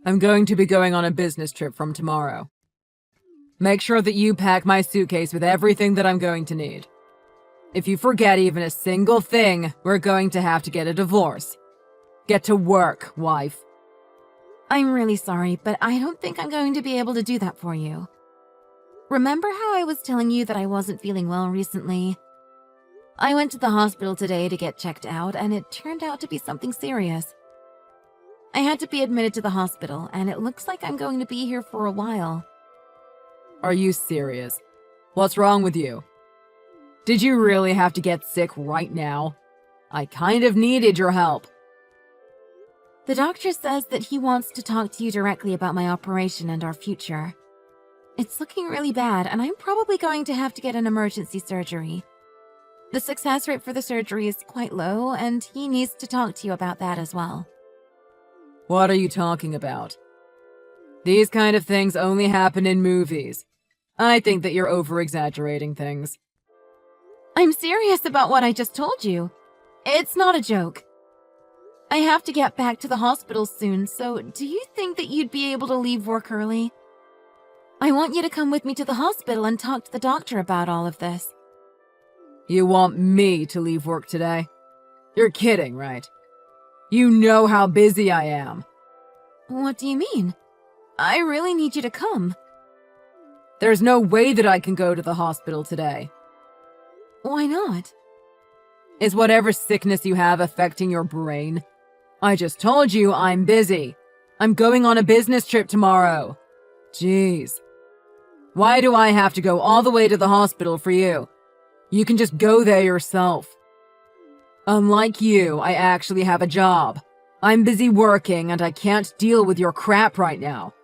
I'm going to be going on a business trip from tomorrow. Make sure that you pack my suitcase with everything that I'm going to need. If you forget even a single thing, we're going to have to get a divorce. Get to work, wife. I'm really sorry, but I don't think I'm going to be able to do that for you. Remember how I was telling you that I wasn't feeling well recently? I went to the hospital today to get checked out, and it turned out to be something serious. I had to be admitted to the hospital, and it looks like I'm going to be here for a while. Are you serious? What's wrong with you? Did you really have to get sick right now? I kind of needed your help. The doctor says that he wants to talk to you directly about my operation and our future. It's looking really bad, and I'm probably going to have to get an emergency surgery. The success rate for the surgery is quite low, and he needs to talk to you about that as well. What are you talking about? These kind of things only happen in movies. I think that you're over-exaggerating things. I'm serious about what I just told you. It's not a joke. I have to get back to the hospital soon, so do you think that you'd be able to leave work early? I want you to come with me to the hospital and talk to the doctor about all of this. You want me to leave work today? You're kidding, right? You know how busy I am. What do you mean? I really need you to come. There's no way that I can go to the hospital today. Why not? Is whatever sickness you have affecting your brain? I just told you I'm busy. I'm going on a business trip tomorrow. Jeez. Why do I have to go all the way to the hospital for you? You can just go there yourself. Unlike you, I actually have a job. I'm busy working and I can't deal with your crap right now.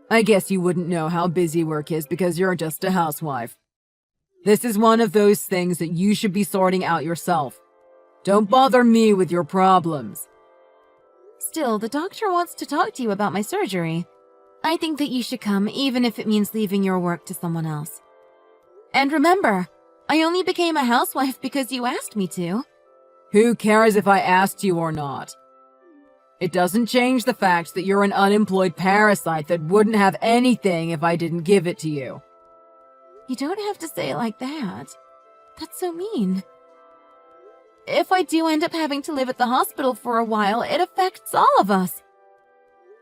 I guess you wouldn't know how busy work is because you're just a housewife. This is one of those things that you should be sorting out yourself. Don't bother me with your problems. Still, the doctor wants to talk to you about my surgery. I think that you should come, even if it means leaving your work to someone else. And remember, I only became a housewife because you asked me to. Who cares if I asked you or not? It doesn't change the fact that you're an unemployed parasite that wouldn't have anything if I didn't give it to you. You don't have to say it like that. That's so mean. If I do end up having to live at the hospital for a while, it affects all of us.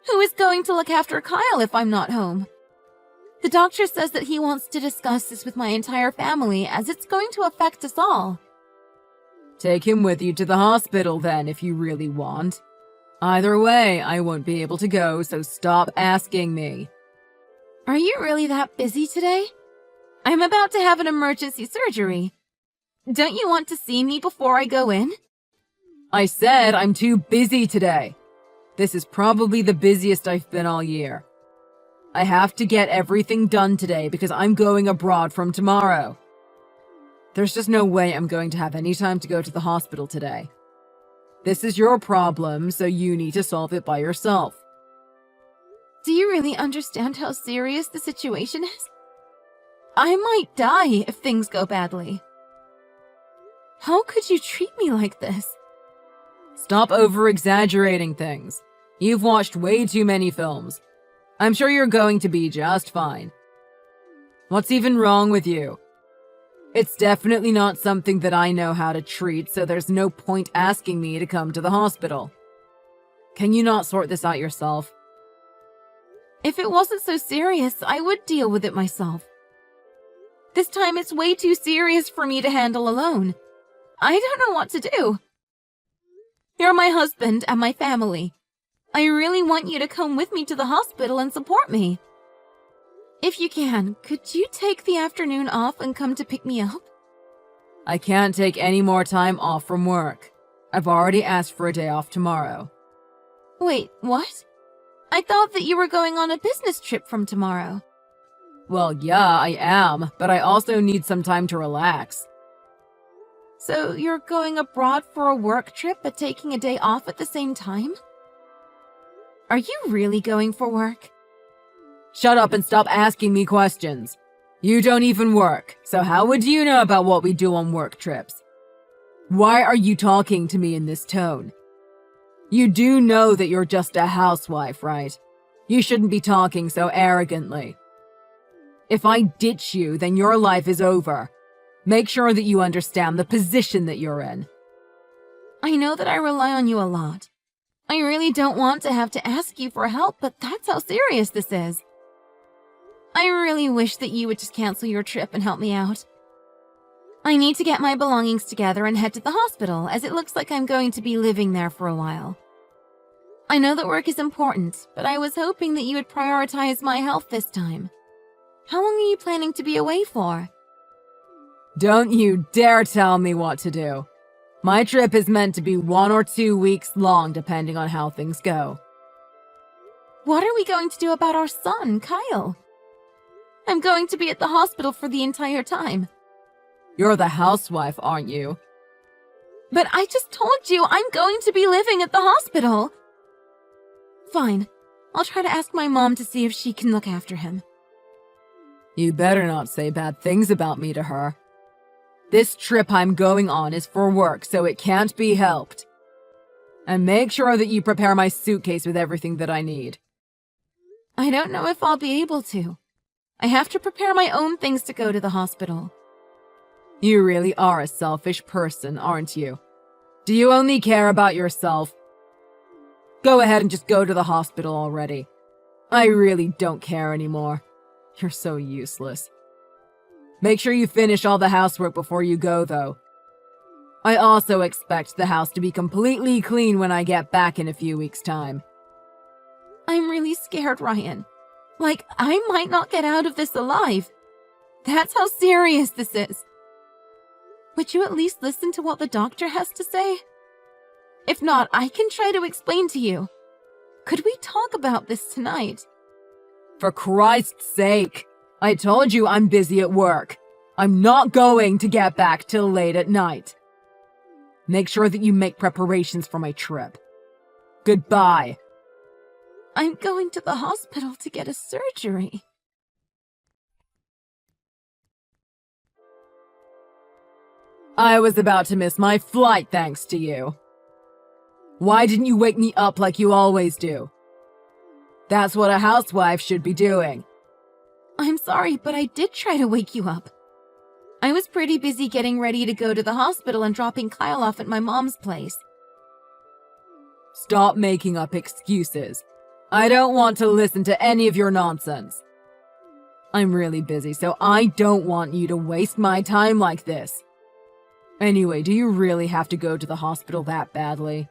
Who is going to look after Kyle if I'm not home? The doctor says that he wants to discuss this with my entire family, as it's going to affect us all. Take him with you to the hospital then, if you really want. Either way, I won't be able to go, so stop asking me. Are you really that busy today? I'm about to have an emergency surgery. Don't you want to see me before I go in? I said I'm too busy today. This is probably the busiest I've been all year. I have to get everything done today because I'm going abroad from tomorrow. There's just no way I'm going to have any time to go to the hospital today. This is your problem, so you need to solve it by yourself. Do you really understand how serious the situation is? I might die if things go badly. How could you treat me like this? Stop over-exaggerating things. You've watched way too many films. I'm sure you're going to be just fine. What's even wrong with you? It's definitely not something that I know how to treat, so there's no point asking me to come to the hospital. Can you not sort this out yourself? If it wasn't so serious, I would deal with it myself. This time it's way too serious for me to handle alone. I don't know what to do. You're my husband and my family. I really want you to come with me to the hospital and support me. If you can, could you take the afternoon off and come to pick me up? I can't take any more time off from work. I've already asked for a day off tomorrow. Wait, what? I thought that you were going on a business trip from tomorrow. Well, yeah, I am, but I also need some time to relax. So you're going abroad for a work trip but taking a day off at the same time? Are you really going for work? Shut up and stop asking me questions. You don't even work, so how would you know about what we do on work trips? Why are you talking to me in this tone? You do know that you're just a housewife, right? You shouldn't be talking so arrogantly. If I ditch you, then your life is over. Make sure that you understand the position that you're in. I know that I rely on you a lot. I really don't want to have to ask you for help, but that's how serious this is. I really wish that you would just cancel your trip and help me out. I need to get my belongings together and head to the hospital, as it looks like I'm going to be living there for a while. I know that work is important, but I was hoping that you would prioritize my health this time. How long are you planning to be away for? Don't you dare tell me what to do. My trip is meant to be 1 or 2 weeks long, depending on how things go. What are we going to do about our son, Kyle? I'm going to be at the hospital for the entire time. You're the housewife, aren't you? But I just told you I'm going to be living at the hospital. Fine. I'll try to ask my mom to see if she can look after him. You better not say bad things about me to her. This trip I'm going on is for work, so it can't be helped. And make sure that you prepare my suitcase with everything that I need. I don't know if I'll be able to. I have to prepare my own things to go to the hospital. You really are a selfish person, aren't you? Do you only care about yourself? Go ahead and just go to the hospital already. I really don't care anymore. You're so useless. Make sure you finish all the housework before you go, though. I also expect the house to be completely clean when I get back in a few weeks' time. I'm really scared, Ryan. Like, I might not get out of this alive. That's how serious this is. Would you at least listen to what the doctor has to say? If not, I can try to explain to you. Could we talk about this tonight? For Christ's sake! I told you I'm busy at work. I'm not going to get back till late at night. Make sure that you make preparations for my trip. Goodbye. I'm going to the hospital to get a surgery. I was about to miss my flight thanks to you. Why didn't you wake me up like you always do? That's what a housewife should be doing. I'm sorry, but I did try to wake you up. I was pretty busy getting ready to go to the hospital and dropping Kyle off at my mom's place. Stop making up excuses. I don't want to listen to any of your nonsense. I'm really busy, so I don't want you to waste my time like this. Anyway, do you really have to go to the hospital that badly?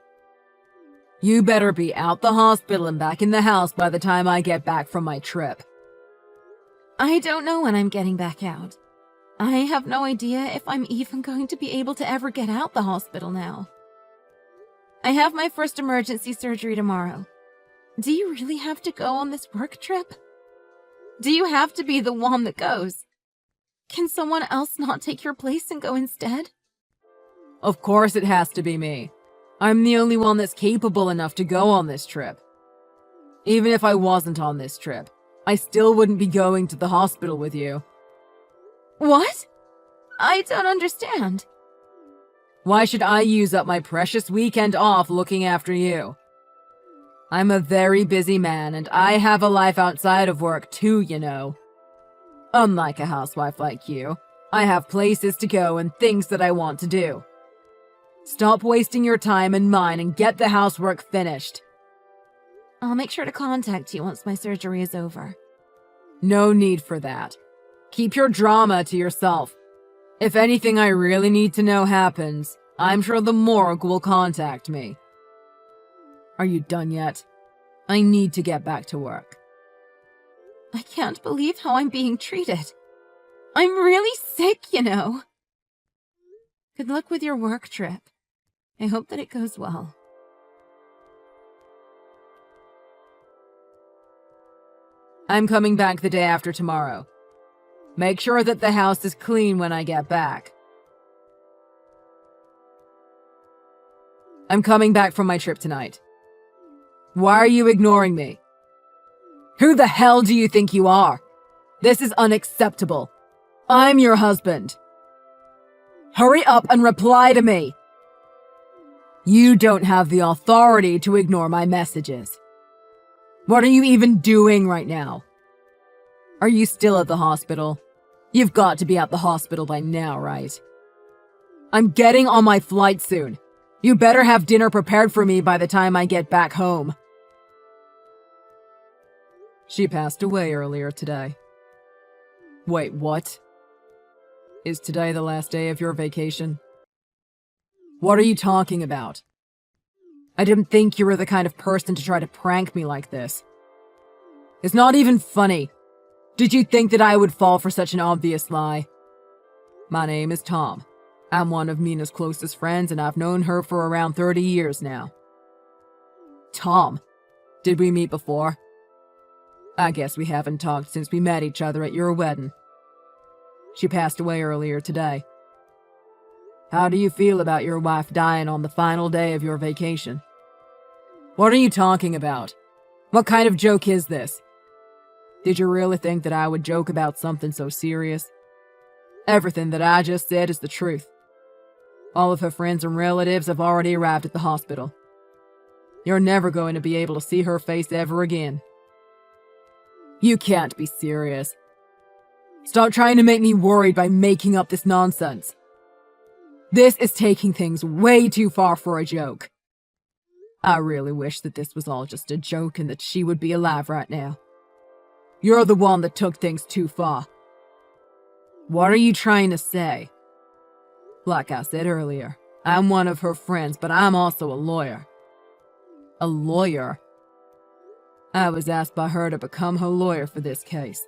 You better be out the hospital and back in the house by the time I get back from my trip. I don't know when I'm getting back out. I have no idea if I'm even going to be able to ever get out the hospital now. I have my first emergency surgery tomorrow. Do you really have to go on this work trip? Do you have to be the one that goes? Can someone else not take your place and go instead? Of course it has to be me. I'm the only one that's capable enough to go on this trip. Even if I wasn't on this trip, I still wouldn't be going to the hospital with you. What? I don't understand. Why should I use up my precious weekend off looking after you? I'm a very busy man, and I have a life outside of work too, you know. Unlike a housewife like you, I have places to go and things that I want to do. Stop wasting your time and mine and get the housework finished. I'll make sure to contact you once my surgery is over. No need for that. Keep your drama to yourself. If anything I really need to know happens, I'm sure the morgue will contact me. Are you done yet? I need to get back to work. I can't believe how I'm being treated. I'm really sick, you know. Good luck with your work trip. I hope that it goes well. I'm coming back the day after tomorrow. Make sure that the house is clean when I get back. I'm coming back from my trip tonight. Why are you ignoring me? Who the hell do you think you are? This is unacceptable. I'm your husband. Hurry up and reply to me. You don't have the authority to ignore my messages. What are you even doing right now? Are you still at the hospital? You've got to be at the hospital by now, right? I'm getting on my flight soon. You better have dinner prepared for me by the time I get back home. She passed away earlier today. Wait, what? Is today the last day of your vacation? What are you talking about? I didn't think you were the kind of person to try to prank me like this. It's not even funny. Did you think that I would fall for such an obvious lie? My name is Tom. I'm one of Mina's closest friends, and I've known her for around 30 years now. Tom? Did we meet before? I guess we haven't talked since we met each other at your wedding. She passed away earlier today. How do you feel about your wife dying on the final day of your vacation? What are you talking about? What kind of joke is this? Did you really think that I would joke about something so serious? Everything that I just said is the truth. All of her friends and relatives have already arrived at the hospital. You're never going to be able to see her face ever again. You can't be serious. Stop trying to make me worried by making up this nonsense. This is taking things way too far for a joke. I really wish that this was all just a joke and that she would be alive right now. You're the one that took things too far. What are you trying to say? Like I said earlier, I'm one of her friends, but I'm also a lawyer. A lawyer? I was asked by her to become her lawyer for this case.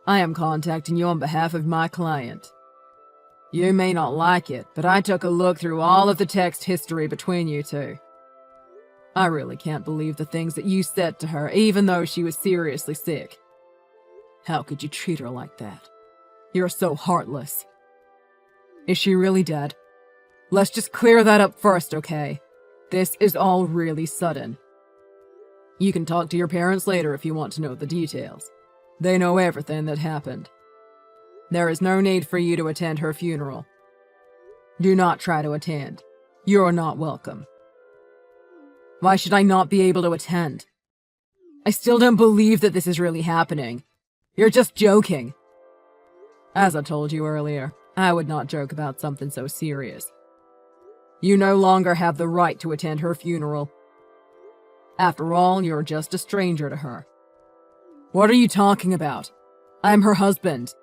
I am contacting you on behalf of my client. You may not like it, but I took a look through all of the text history between you two. I really can't believe the things that you said to her, even though she was seriously sick. How could you treat her like that? You're so heartless. Is she really dead? Let's just clear that up first, okay? This is all really sudden. You can talk to your parents later if you want to know the details. They know everything that happened. There is no need for you to attend her funeral. Do not try to attend. You're not welcome. Why should I not be able to attend? I still don't believe that this is really happening. You're just joking. As I told you earlier, I would not joke about something so serious. You no longer have the right to attend her funeral. After all, you're just a stranger to her. What are you talking about? I'm her husband.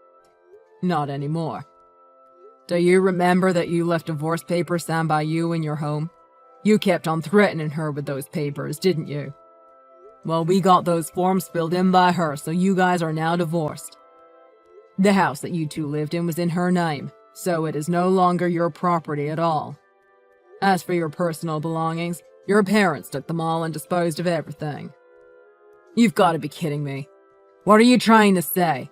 Not anymore. Do you remember that you left divorce papers signed by you in your home? You kept on threatening her with those papers, didn't you? Well, we got those forms filled in by her, so you guys are now divorced. The house that you two lived in was in her name, so it is no longer your property at all. As for your personal belongings, your parents took them all and disposed of everything. You've got to be kidding me. What are you trying to say?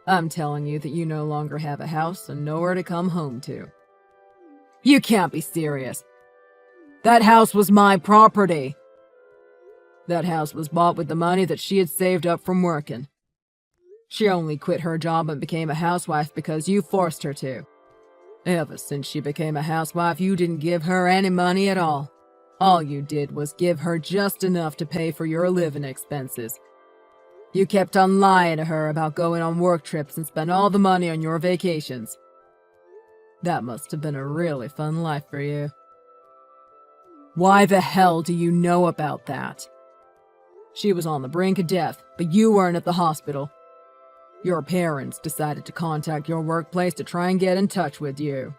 I'm telling you that you no longer have a house and nowhere to come home to. You can't be serious. That house was my property. That house was bought with the money that she had saved up from working. She only quit her job and became a housewife because you forced her to. Ever since she became a housewife, you didn't give her any money at all. All you did was give her just enough to pay for your living expenses. You kept on lying to her about going on work trips and spent all the money on your vacations. That must have been a really fun life for you. Why the hell do you know about that? She was on the brink of death, but you weren't at the hospital. Your parents decided to contact your workplace to try and get in touch with you.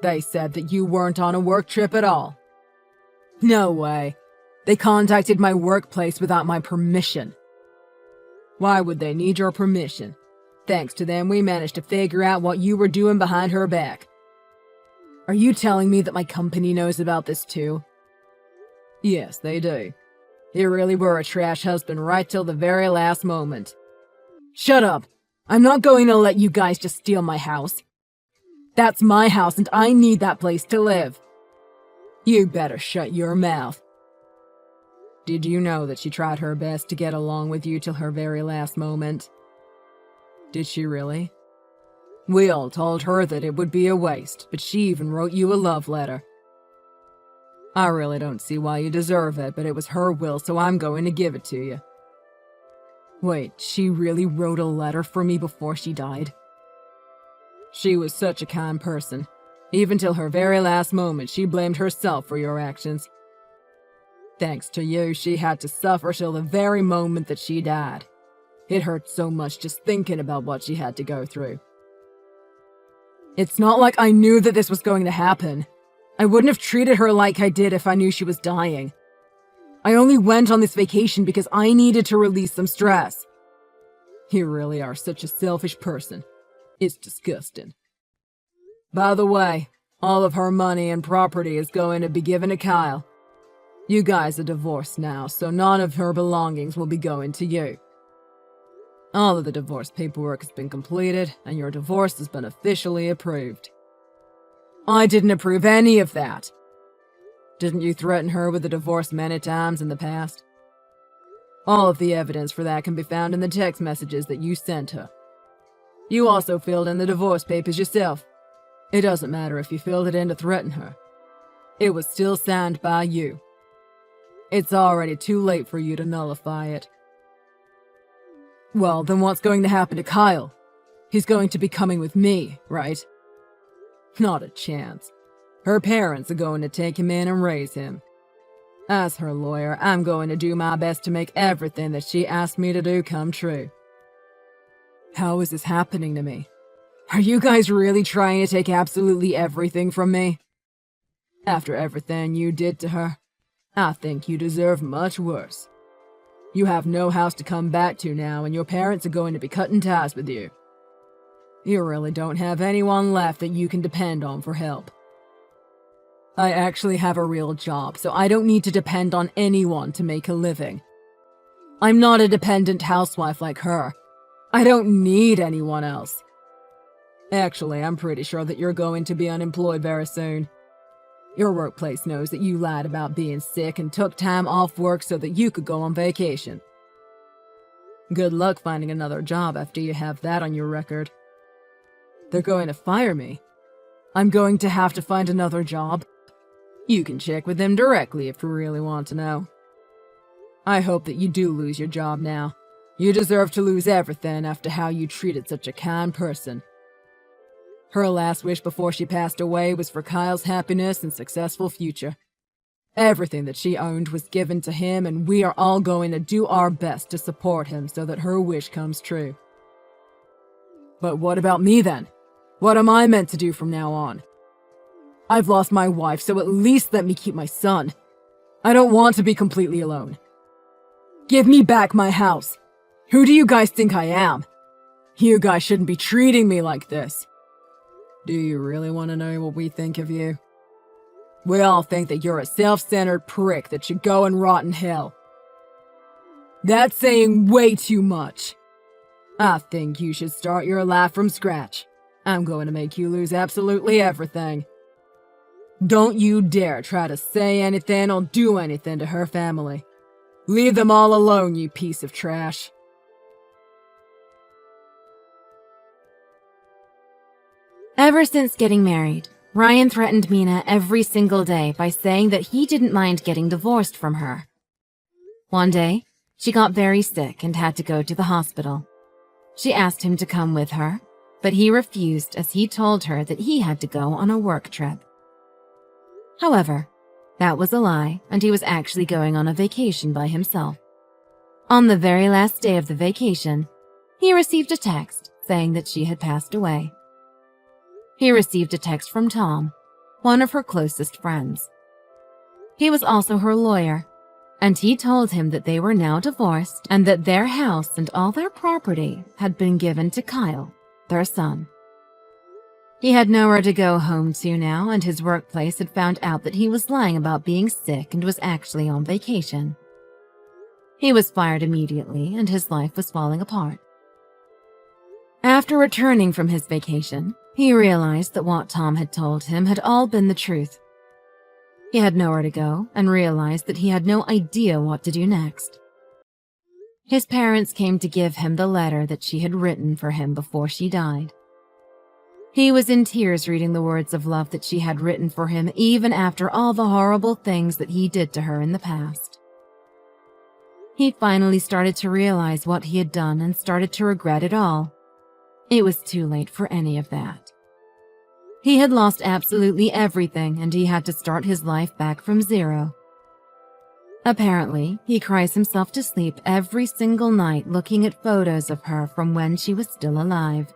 They said that you weren't on a work trip at all. No way. They contacted my workplace without my permission. Why would they need your permission? Thanks to them, we managed to figure out what you were doing behind her back. Are you telling me that my company knows about this too? Yes, they do. You really were a trash husband right till the very last moment. Shut up! I'm not going to let you guys just steal my house. That's my house and I need that place to live. You better shut your mouth. Did you know that she tried her best to get along with you till her very last moment? Did she really? We all told her that it would be a waste, but she even wrote you a love letter. I really don't see why you deserve it, but it was her will, so I'm going to give it to you. Wait, she really wrote a letter for me before she died? She was such a kind person. Even till her very last moment, she blamed herself for your actions. Thanks to you, she had to suffer till the very moment that she died. It hurt so much just thinking about what she had to go through. It's not like I knew that this was going to happen. I wouldn't have treated her like I did if I knew she was dying. I only went on this vacation because I needed to release some stress. You really are such a selfish person. It's disgusting. By the way, all of her money and property is going to be given to Kyle. You guys are divorced now, so none of her belongings will be going to you. All of the divorce paperwork has been completed, and your divorce has been officially approved. I didn't approve any of that. Didn't you threaten her with a divorce many times in the past? All of the evidence for that can be found in the text messages that you sent her. You also filled in the divorce papers yourself. It doesn't matter if you filled it in to threaten her. It was still signed by you. It's already too late for you to nullify it. Well, then what's going to happen to Kyle? He's going to be coming with me, right? Not a chance. Her parents are going to take him in and raise him. As her lawyer, I'm going to do my best to make everything that she asked me to do come true. How is this happening to me? Are you guys really trying to take absolutely everything from me? After everything you did to her, I think you deserve much worse. You have no house to come back to now, and your parents are going to be cutting ties with you. You really don't have anyone left that you can depend on for help. I actually have a real job, so I don't need to depend on anyone to make a living. I'm not a dependent housewife like her. I don't need anyone else. Actually, I'm pretty sure that you're going to be unemployed very soon. Your workplace knows that you lied about being sick and took time off work so that you could go on vacation. Good luck finding another job after you have that on your record. They're going to fire me. I'm going to have to find another job. You can check with them directly if you really want to know. I hope that you do lose your job now. You deserve to lose everything after how you treated such a kind person. Her last wish before she passed away was for Kyle's happiness and successful future. Everything that she owned was given to him, and we are all going to do our best to support him so that her wish comes true. But what about me then? What am I meant to do from now on? I've lost my wife, so at least let me keep my son. I don't want to be completely alone. Give me back my house. Who do you guys think I am? You guys shouldn't be treating me like this. Do you really want to know what we think of you? We all think that you're a self-centered prick that should go and rot in hell. That's saying way too much. I think you should start your life from scratch. I'm going to make you lose absolutely everything. Don't you dare try to say anything or do anything to her family. Leave them all alone, you piece of trash. Ever since getting married, Ryan threatened Mina every single day by saying that he didn't mind getting divorced from her. One day, she got very sick and had to go to the hospital. She asked him to come with her, but he refused as he told her that he had to go on a work trip. However, that was a lie, and he was actually going on a vacation by himself. On the very last day of the vacation, he received a text saying that she had passed away. He received a text from Tom, one of her closest friends. He was also her lawyer, and he told him that they were now divorced and that their house and all their property had been given to Kyle, their son. He had nowhere to go home to now, and his workplace had found out that he was lying about being sick and was actually on vacation. He was fired immediately, and his life was falling apart. After returning from his vacation, he realized that what Tom had told him had all been the truth. He had nowhere to go and realized that he had no idea what to do next. His parents came to give him the letter that she had written for him before she died. He was in tears reading the words of love that she had written for him, even after all the horrible things that he did to her in the past. He finally started to realize what he had done and started to regret it all. It was too late for any of that. He had lost absolutely everything, and he had to start his life back from zero. Apparently, he cries himself to sleep every single night looking at photos of her from when she was still alive.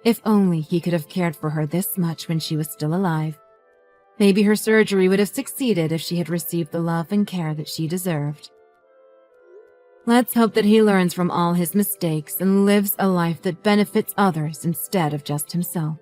If only he could have cared for her this much when she was still alive. Maybe her surgery would have succeeded if she had received the love and care that she deserved. Let's hope that he learns from all his mistakes and lives a life that benefits others instead of just himself.